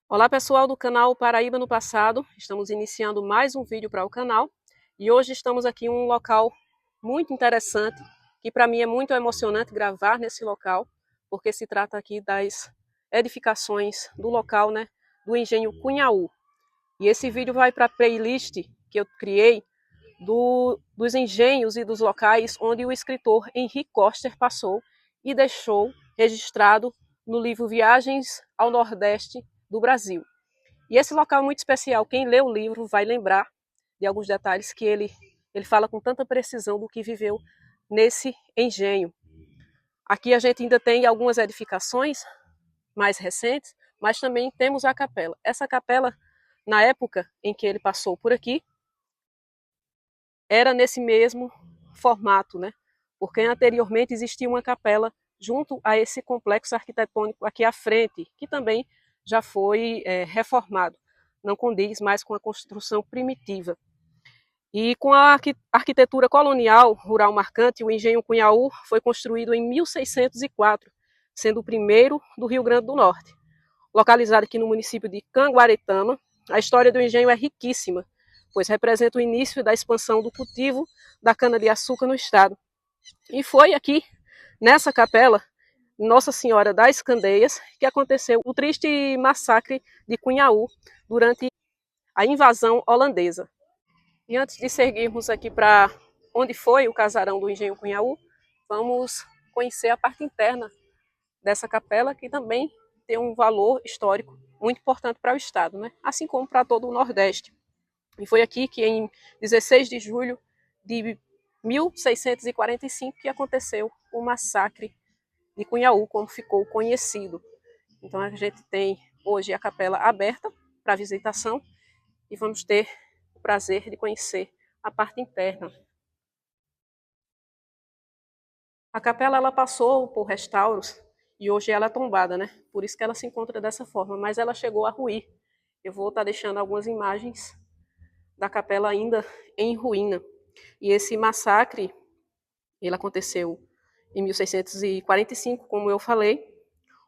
Olá pessoal do canal Paraíba no Passado, estamos iniciando mais um vídeo para o canal e hoje estamos aqui em um local muito interessante, que para mim é muito emocionante gravar nesse local, porque se trata aqui das edificações do local, né, do engenho Cunhaú. E esse vídeo vai para a playlist que eu criei dos engenhos e dos locais onde o escritor Henri Koster passou e deixou registrado no livro Viagens ao Nordeste do Brasil. E esse local é muito especial. Quem lê o livro vai lembrar de alguns detalhes que ele fala com tanta precisão do que viveu nesse engenho. Aqui a gente ainda tem algumas edificações mais recentes, mas também temos a capela. Essa capela, na época em que ele passou por aqui, era nesse mesmo formato, né? Porque anteriormente existia uma capela junto a esse complexo arquitetônico aqui à frente, que também já foi reformado. Não condiz mais com a construção primitiva. E com a arquitetura colonial rural marcante, o engenho Cunhaú foi construído em 1604, sendo o primeiro do Rio Grande do Norte. Localizado aqui no município de Canguaretama, a história do engenho é riquíssima, pois representa o início da expansão do cultivo da cana-de-açúcar no estado. E foi aqui, nessa capela, Nossa Senhora das Candeias, que aconteceu o triste massacre de Cunhaú durante a invasão holandesa. E antes de seguirmos aqui para onde foi o casarão do engenho Cunhaú, vamos conhecer a parte interna dessa capela, que também tem um valor histórico muito importante para o estado, né? Assim como para todo o Nordeste. E foi aqui que em 16 de julho de 1645 que aconteceu o massacre de Cunhaú, como ficou conhecido. Então a gente tem hoje a capela aberta para visitação e vamos ter o prazer de conhecer a parte interna. A capela ela passou por restauros e hoje ela é tombada, né? Por isso que ela se encontra dessa forma, mas ela chegou a ruir. Eu vou estar deixando algumas imagens da capela ainda em ruína. E esse massacre, ele aconteceu em 1645, como eu falei,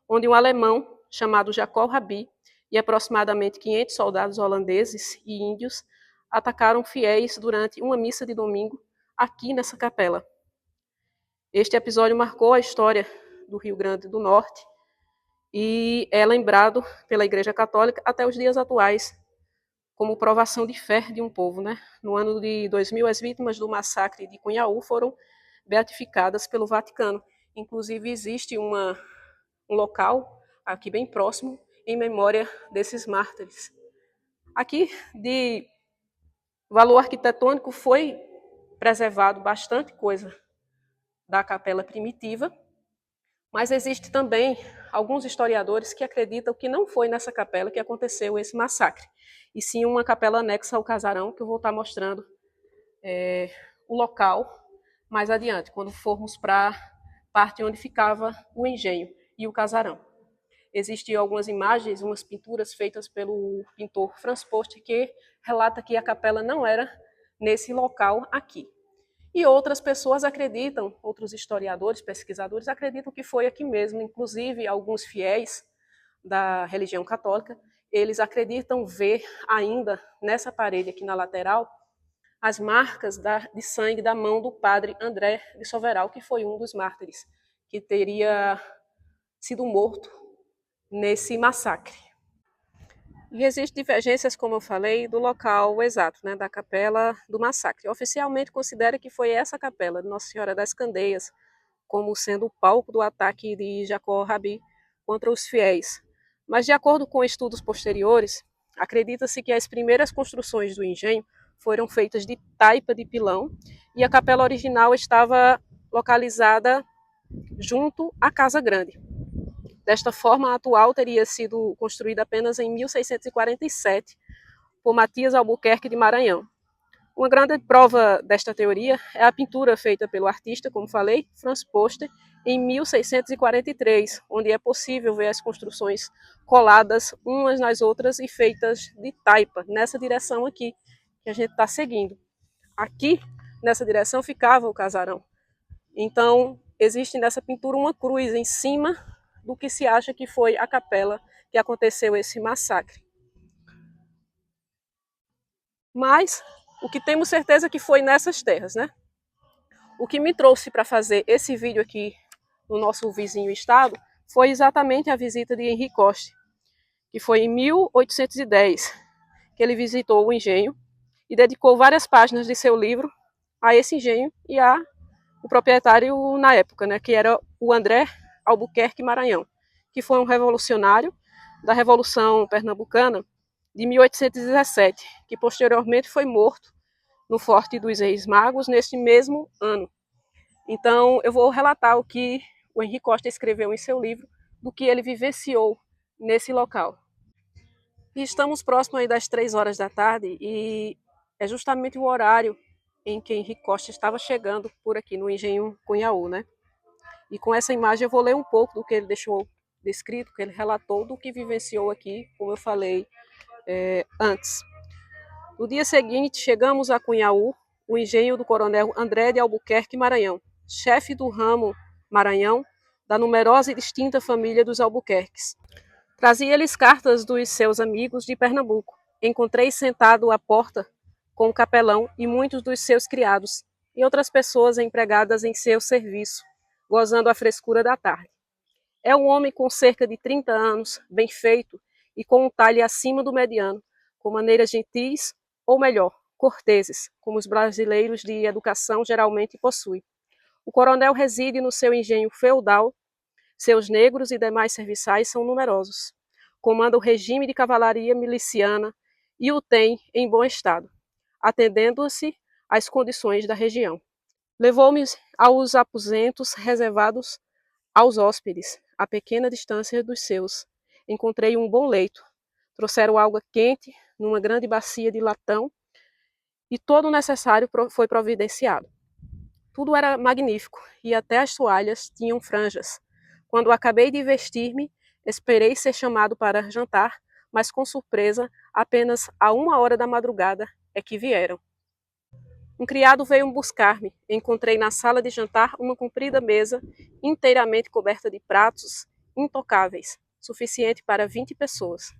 onde um alemão chamado Jacob Rabi e aproximadamente 500 soldados holandeses e índios atacaram fiéis durante uma missa de domingo aqui nessa capela. Este episódio marcou a história do Rio Grande do Norte e é lembrado pela Igreja Católica até os dias atuais como provação de fé de um povo, né? No ano de 2000, as vítimas do massacre de Cunhaú foram beatificadas pelo Vaticano. Inclusive, existe um local aqui bem próximo em memória desses mártires. Aqui, de valor arquitetônico, foi preservado bastante coisa da capela primitiva, mas existe também alguns historiadores que acreditam que não foi nessa capela que aconteceu esse massacre, e sim uma capela anexa ao casarão, que eu vou estar mostrando o local mais adiante, quando formos para a parte onde ficava o engenho e o casarão. Existiam algumas imagens, umas pinturas feitas pelo pintor Franz Post, que relata que a capela não era nesse local aqui. E outras pessoas acreditam, outros historiadores, pesquisadores, acreditam que foi aqui mesmo. Inclusive, alguns fiéis da religião católica, eles acreditam ver ainda nessa parede aqui na lateral as marcas de sangue da mão do padre André de Soveral, que foi um dos mártires, que teria sido morto nesse massacre. E existem divergências, como eu falei, do local exato, né, da capela do massacre. Oficialmente considera que foi essa capela de Nossa Senhora das Candeias como sendo o palco do ataque de Jacob Rabi contra os fiéis. Mas, de acordo com estudos posteriores, acredita-se que as primeiras construções do engenho foram feitas de taipa de pilão e a capela original estava localizada junto à Casa Grande. Desta forma, a atual teria sido construída apenas em 1647 por Matias Albuquerque de Maranhão. Uma grande prova desta teoria é a pintura feita pelo artista, como falei, Franz Poster, em 1643, onde é possível ver as construções coladas umas nas outras e feitas de taipa, nessa direção aqui que a gente está seguindo. Aqui, nessa direção, ficava o casarão. Então, existe nessa pintura uma cruz em cima do que se acha que foi a capela que aconteceu esse massacre. Mas o que temos certeza que foi nessas terras, né? O que me trouxe para fazer esse vídeo aqui no nosso vizinho estado foi exatamente a visita de Henri Coste, que foi em 1810 que ele visitou o engenho e dedicou várias páginas de seu livro a esse engenho e o proprietário na época, né, que era o André Albuquerque Maranhão, que foi um revolucionário da Revolução Pernambucana de 1817, que posteriormente foi morto no Forte dos Reis Magos neste mesmo ano. Então, eu vou relatar o que o Henri Costa escreveu em seu livro, do que ele vivenciou nesse local. E estamos próximos aí das 3 horas da tarde e é justamente o horário em que Henri Costa estava chegando por aqui no engenho Cunhaú, né? E com essa imagem eu vou ler um pouco do que ele deixou descrito, que ele relatou do que vivenciou aqui, como eu falei antes. No dia seguinte, chegamos a Cunhaú, o engenho do coronel André de Albuquerque Maranhão, chefe do ramo Maranhão, da numerosa e distinta família dos Albuquerques. Trazia-lhes cartas dos seus amigos de Pernambuco. Encontrei sentado à porta com o capelão e muitos dos seus criados, e outras pessoas empregadas em seu serviço, gozando a frescura da tarde. É um homem com cerca de 30 anos, bem feito e com um talhe acima do mediano, com maneiras gentis, ou melhor, corteses, como os brasileiros de educação geralmente possuem. O coronel reside no seu engenho feudal, seus negros e demais serviçais são numerosos. Comanda o regime de cavalaria miliciana e o tem em bom estado, atendendo-se às condições da região. Levou-me aos aposentos reservados aos hóspedes, a pequena distância dos seus. Encontrei um bom leito. Trouxeram água quente numa grande bacia de latão e todo o necessário foi providenciado. Tudo era magnífico e até as toalhas tinham franjas. Quando acabei de vestir-me, esperei ser chamado para jantar, mas com surpresa, apenas a 1 hora da madrugada é que vieram. Um criado veio buscar-me. Encontrei na sala de jantar uma comprida mesa inteiramente coberta de pratos intocáveis, suficiente para 20 pessoas.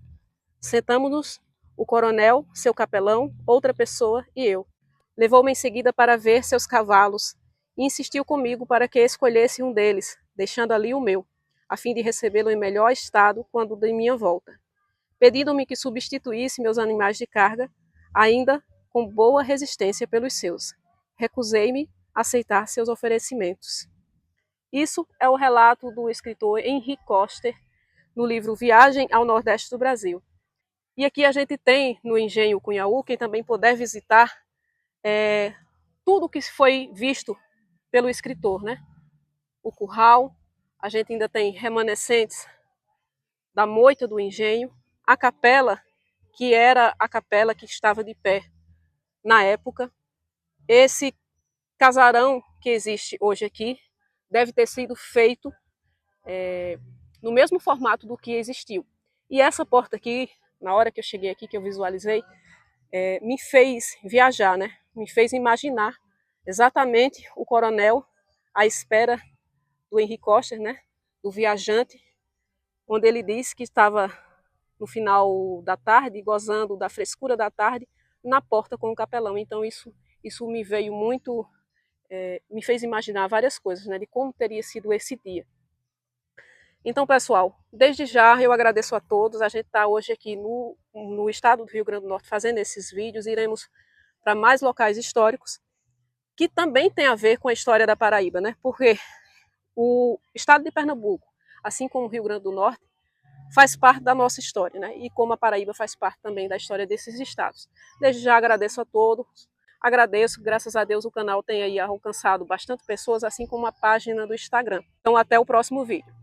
Sentamos-nos, o coronel, seu capelão, outra pessoa e eu. Levou-me em seguida para ver seus cavalos e insistiu comigo para que escolhesse um deles, deixando ali o meu, a fim de recebê-lo em melhor estado quando de minha volta. Pedindo-me que substituísse meus animais de carga, ainda com boa resistência pelos seus. Recusei-me a aceitar seus oferecimentos. Isso é o relato do escritor Henri Coster no livro Viagem ao Nordeste do Brasil. E aqui a gente tem no engenho Cunhaú, quem também puder visitar, tudo que foi visto pelo escritor, né? O curral, a gente ainda tem remanescentes da moita do engenho, a capela, que era a capela que estava de pé na época. Esse casarão que existe hoje aqui deve ter sido feito no mesmo formato do que existiu. E essa porta aqui, na hora que eu cheguei aqui, que eu visualizei, me fez viajar, né? Me fez imaginar exatamente o coronel à espera do Henri Coster, né? Do viajante, onde ele disse que estava no final da tarde, gozando da frescura da tarde, na porta com o capelão. Então isso me veio muito, me fez imaginar várias coisas, né? De como teria sido esse dia. Então, pessoal, desde já eu agradeço a todos. A gente está hoje aqui no estado do Rio Grande do Norte fazendo esses vídeos. Iremos para mais locais históricos que também tem a ver com a história da Paraíba, né? Porque o estado de Pernambuco, assim como o Rio Grande do Norte, faz parte da nossa história, né? E como a Paraíba faz parte também da história desses estados. Desde já agradeço a todos. Agradeço, graças a Deus o canal tem aí alcançado bastante pessoas, assim como a página do Instagram. Então até o próximo vídeo.